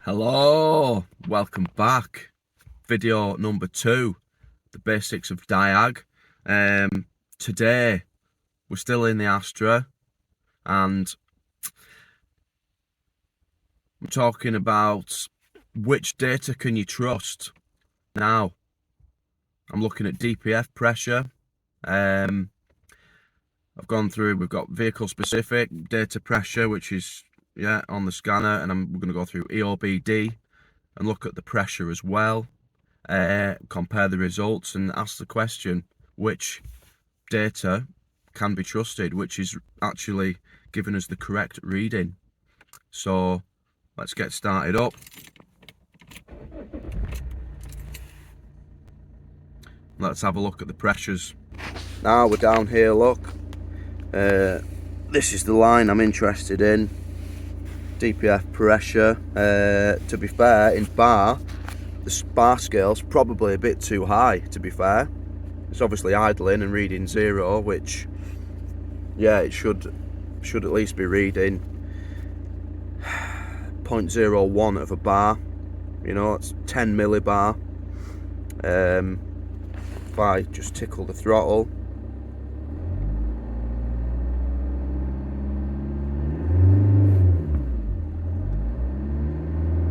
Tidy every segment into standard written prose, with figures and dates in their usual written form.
Hello, welcome back. Video number 2, the basics of diag. Today we're still in the Astra and I'm talking about which data can you trust. Now, I'm looking at DPF pressure. I've gone through, we've got vehicle specific data pressure, which is on the scanner, and we're going to go through EOBD and look at the pressure as well, compare the results and ask the question, which data can be trusted, which is actually giving us the correct reading. So let's get started up. Let's have a look at the pressures. Now we're down here, look. This is the line I'm interested in. DPF pressure. To be fair, in bar, the bar scale's probably a bit too high, to be fair. It's obviously idling and reading 0, which, it should at least be reading 0.01 of a bar. You know, it's 10 millibar. If I just tickle the throttle,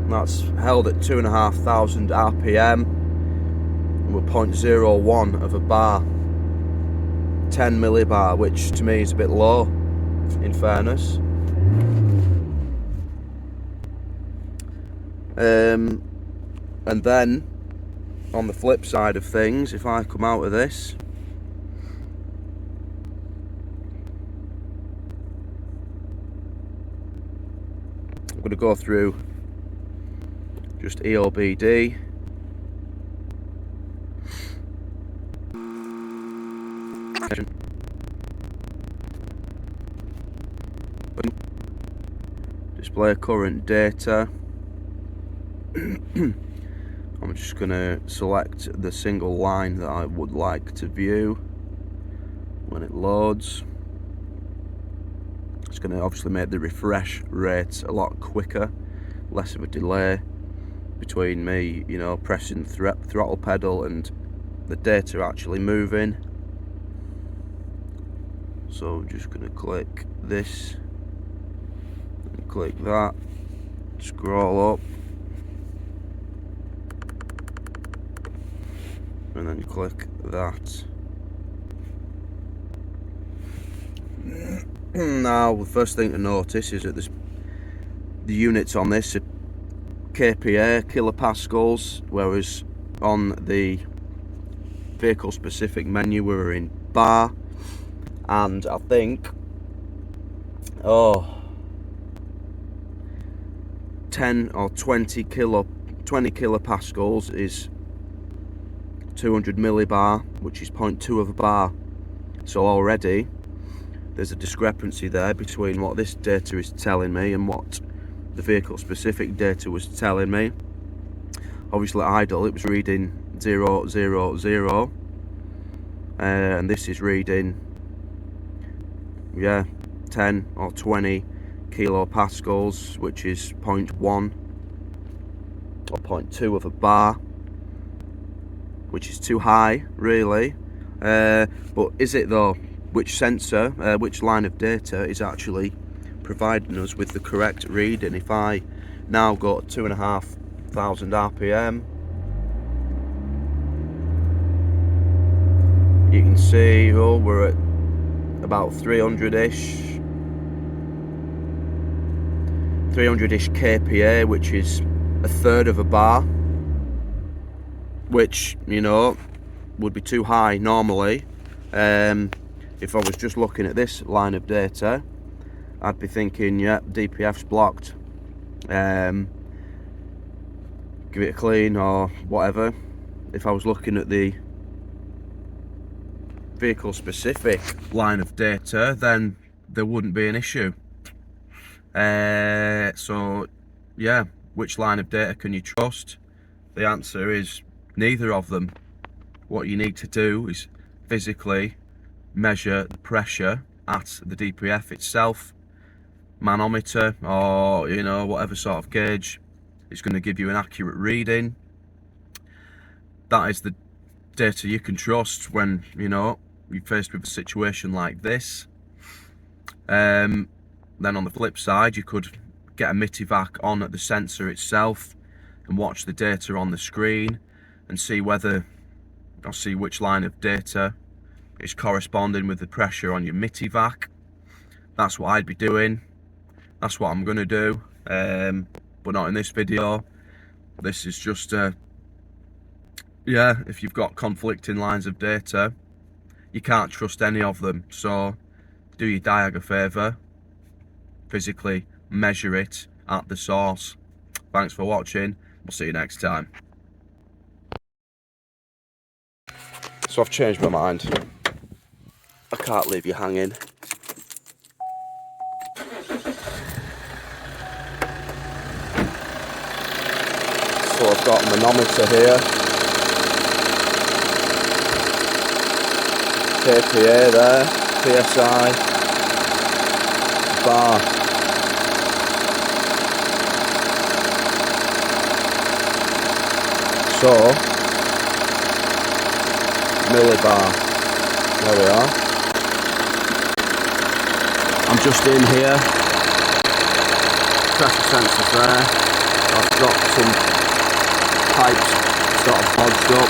that's held at 2,500 RPM. And we're 0.01 of a bar, 10 millibar, which to me is a bit low, in fairness. And then on the flip side of things, if I come out of this, I'm going to go through just EOBD. Display current data. I'm just going to select the single line that I would like to view when it loads. It's going to obviously make the refresh rate a lot quicker, less of a delay between me, pressing the throttle pedal and the data actually moving. So I'm just going to click this and click that, scroll up, and then click that. Now, the first thing to notice is that the units on this are kPa, kilopascals, whereas on the vehicle specific menu we're in bar, and I think 10 or 20 kilopascals is 200 millibar, which is 0.2 of a bar. So already there's a discrepancy there between what this data is telling me and what the vehicle specific data was telling me. Obviously idle, it was reading 0, 0, 0, and this is reading 10 or 20 kilopascals, which is 0.1 or 0.2 of a bar, which is too high, really. But is it though? Which sensor, which line of data is actually providing us with the correct reading? If I now go to 2,500 RPM, you can see we're at about 300-ish kPa, which is a third of a bar, which would be too high normally. If I was just looking at this line of data, I'd be thinking, DPF's blocked, give it a clean or whatever. If I was looking at the vehicle specific line of data, then there wouldn't be an issue. So which line of data can you trust? The answer is neither of them. What you need to do is physically measure the pressure at the DPF itself, manometer or whatever sort of gauge, It's going to give you an accurate reading. That is the data you can trust when, you know, you're faced with a situation like this. Then on the flip side, you could get a Mitivac on at the sensor itself and watch the data on the screen and see which line of data is corresponding with the pressure on your Mitivac. That's what I'd be doing. That's what I'm going to do, but not in this video. This is just yeah, if you've got conflicting lines of data, you can't trust any of them. So do your diag a favour, physically measure it at the source. Thanks for watching. We'll see you next time. So I've changed my mind. I can't leave you hanging. So I've got a manometer here, kPa there, PSI, bar. So, millibar, there we are. I'm just in here, pressure sensors there. I've got some pipes sort of hodged up.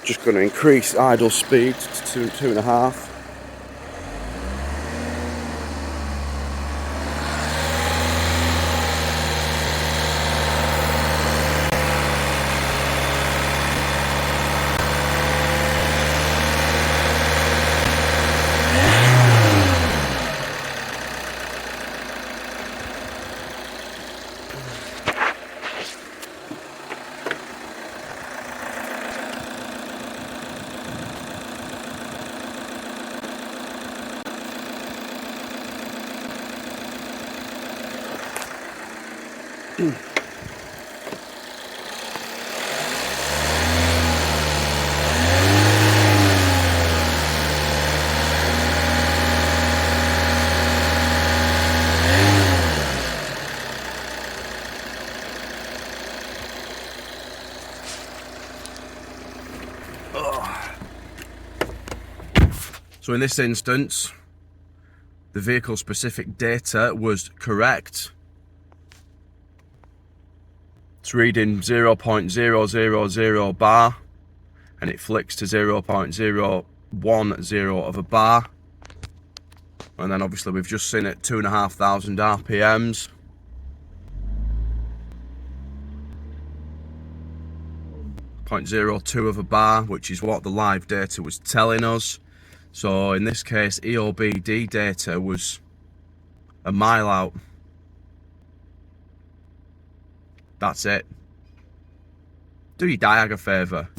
Just going to increase idle speed to 2.5. So in this instance, the vehicle specific data was correct. It's reading 0.000 bar and it flicks to 0.010 of a bar. And then obviously we've just seen it 2,500 RPMs. .02 of a bar, which is what the live data was telling us. So in this case, EOBD data was a mile out. That's it. Do your diag a favour.